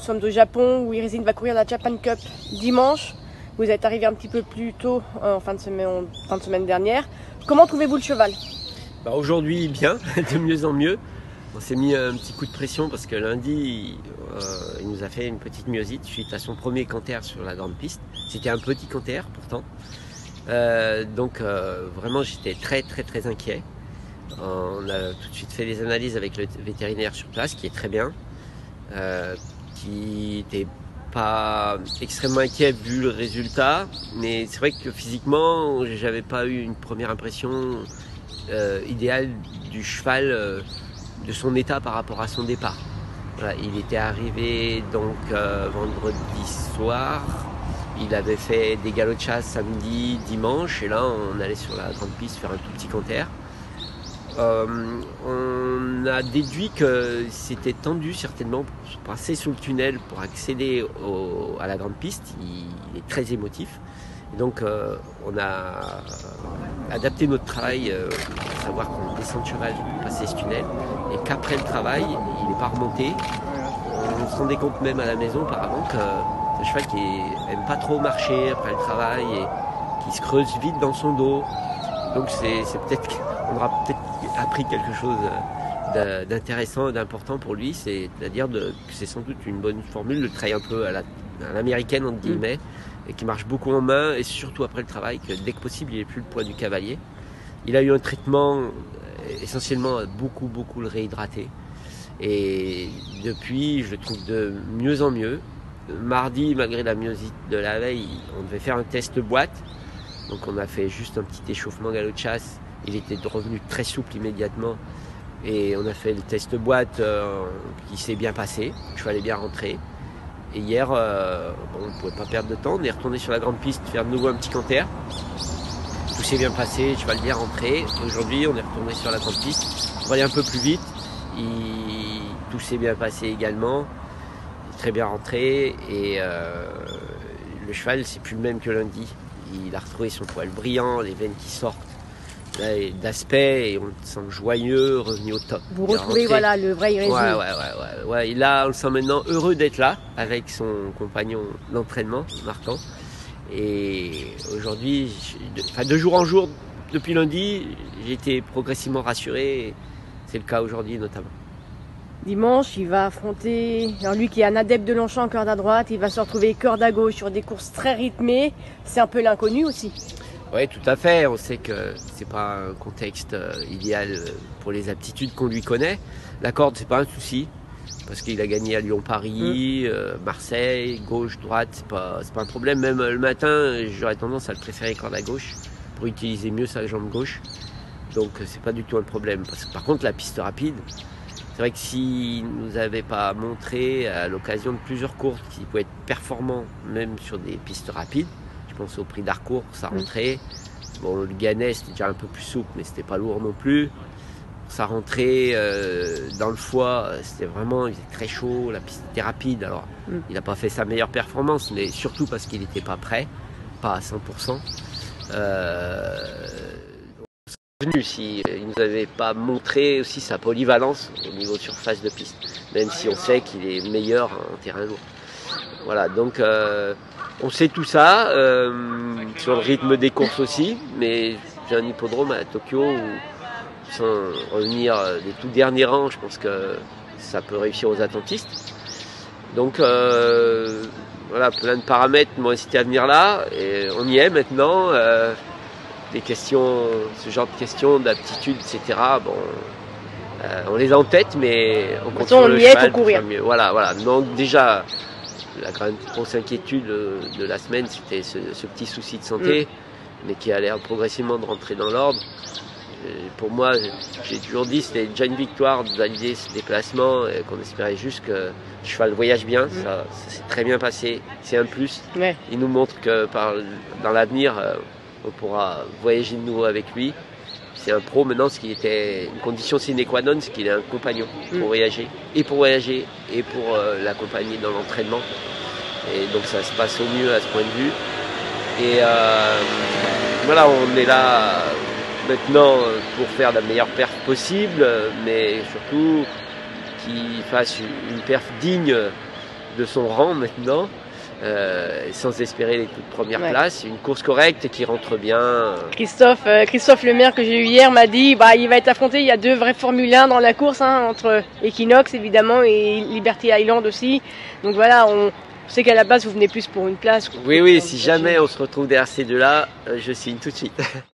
sommes au Japon où Irisine va courir la Japan Cup dimanche. Vous êtes arrivé un petit peu plus tôt en fin de semaine dernière. Comment trouvez-vous le cheval? Aujourd'hui, bien, de mieux en mieux. On s'est mis un petit coup de pression parce que lundi, il nous a fait une petite myosite suite à son premier canter sur la grande piste. C'était un petit canter pourtant. Vraiment, j'étais très inquiet. On a tout de suite fait des analyses avec le vétérinaire sur place, qui est très bien, qui n'était pas extrêmement inquiet vu le résultat, mais c'est vrai que physiquement, j'avais pas eu une première impression idéale du cheval, de son état par rapport à son départ. Voilà, il était arrivé donc vendredi soir. Il avait fait des galops de chasse samedi, dimanche, et là on allait sur la grande piste faire un tout petit canter. On a déduit que c'était tendu certainement pour passer sous le tunnel pour accéder à la grande piste. Il est très émotif. Et donc on a adapté notre travail pour savoir qu'on descend de cheval pour passer ce tunnel et qu'après le travail, il n'est pas remonté. On se rendait compte même à la maison auparavant que c'est un cheval qui n'aime pas trop marcher après le travail et qui se creuse vite dans son dos. Donc on aura peut-être appris quelque chose d'intéressant et d'important pour lui, c'est-à-dire que c'est sans doute une bonne formule de travail un peu à l'américaine entre guillemets, et qui marche beaucoup en main et surtout après le travail, que dès que possible il n'est plus le poids du cavalier. Il a eu un traitement essentiellement beaucoup le réhydrater, et depuis je le trouve de mieux en mieux. Mardi, malgré la myosite de la veille, on devait faire un test boîte, donc on a fait juste un petit échauffement galop de chasse. Il était revenu très souple immédiatement et on a fait le test boîte qui s'est bien passé. Le cheval est bien rentré. Et hier, on ne pouvait pas perdre de temps. On est retourné sur la grande piste faire de nouveau un petit canter. Tout s'est bien passé, le cheval bien rentré. Aujourd'hui, on est retourné sur la grande piste pour aller un peu plus vite. Tout s'est bien passé également. Il est très bien rentré et le cheval, c'est plus le même que lundi. Il a retrouvé son poil brillant, les veines qui sortent d'aspect, et on le sent joyeux, revenu au top. Vous retrouvez voilà, le vrai Irisine. Ouais. Et là, on le sent maintenant heureux d'être là avec son compagnon d'entraînement, Marquand. Et aujourd'hui, de jour en jour, depuis lundi, j'ai été progressivement rassuré. Et c'est le cas aujourd'hui notamment. Dimanche, il va affronter, alors lui qui est un adepte de Longchamp, corde à droite, il va se retrouver corde à gauche sur des courses très rythmées. C'est un peu l'inconnu aussi. Oui, tout à fait. On sait que c'est pas un contexte idéal pour les aptitudes qu'on lui connaît. La corde, c'est pas un souci parce qu'il a gagné à Lyon-Paris, Marseille, gauche, droite, c'est pas un problème. Même le matin, j'aurais tendance à le préférer corde à gauche pour utiliser mieux sa jambe gauche. Donc c'est pas du tout un problème. Parce que par contre, la piste rapide, c'est vrai que s'il nous avait pas montré à l'occasion de plusieurs courses qu'il pouvait être performant même sur des pistes rapides. Je pense au prix d'Harcourt, sa rentrée. Bon, le Gannet, c'était déjà un peu plus souple, mais c'était pas lourd non plus. Sa rentrée dans le foie, c'était vraiment, il était très chaud, la piste était rapide. Alors, il n'a pas fait sa meilleure performance, mais surtout parce qu'il n'était pas prêt, pas à 100%. S'il ne nous avait pas montré aussi sa polyvalence au niveau surface de piste, même si on sait qu'il est meilleur en terrain lourd. Voilà, donc on sait tout ça, sur le rythme des courses aussi, mais j'ai un hippodrome à Tokyo où, sans revenir des tout derniers rangs, je pense que ça peut réussir aux attentistes. Donc voilà, plein de paramètres m'ont incité à venir là, et on y est maintenant. Des questions, ce genre de questions d'aptitude, etc. Bon, on les a en tête, mais on compte sur le cheval pour faire mieux. Voilà. Donc déjà, la grande grosse inquiétude de la semaine, c'était ce petit souci de santé, mais qui a l'air progressivement de rentrer dans l'ordre. Pour moi, j'ai toujours dit, c'était déjà une victoire de valider ce déplacement, et qu'on espérait juste que le cheval voyage bien. Ça s'est très bien passé, c'est un plus. Ouais. Il nous montre que dans l'avenir, on pourra voyager de nouveau avec lui. C'est un pro maintenant, ce qui était une condition sine qua non, c'est qu'il ait un compagnon pour voyager, et pour l'accompagner dans l'entraînement. Et donc ça se passe au mieux à ce point de vue. Et voilà, on est là maintenant pour faire la meilleure perf possible, mais surtout qu'il fasse une perf digne de son rang maintenant, sans espérer les toutes premières places. Une course correcte qui rentre bien. Christophe Lemaire que j'ai eu hier m'a dit il va être affronté, il y a 2 vrais Formule 1 dans la course, entre Equinox évidemment et Liberty Island aussi. Donc voilà, on sait qu'à la base vous venez plus pour une place. Oui, si jamais on se retrouve derrière ces 2-là, je signe tout de suite.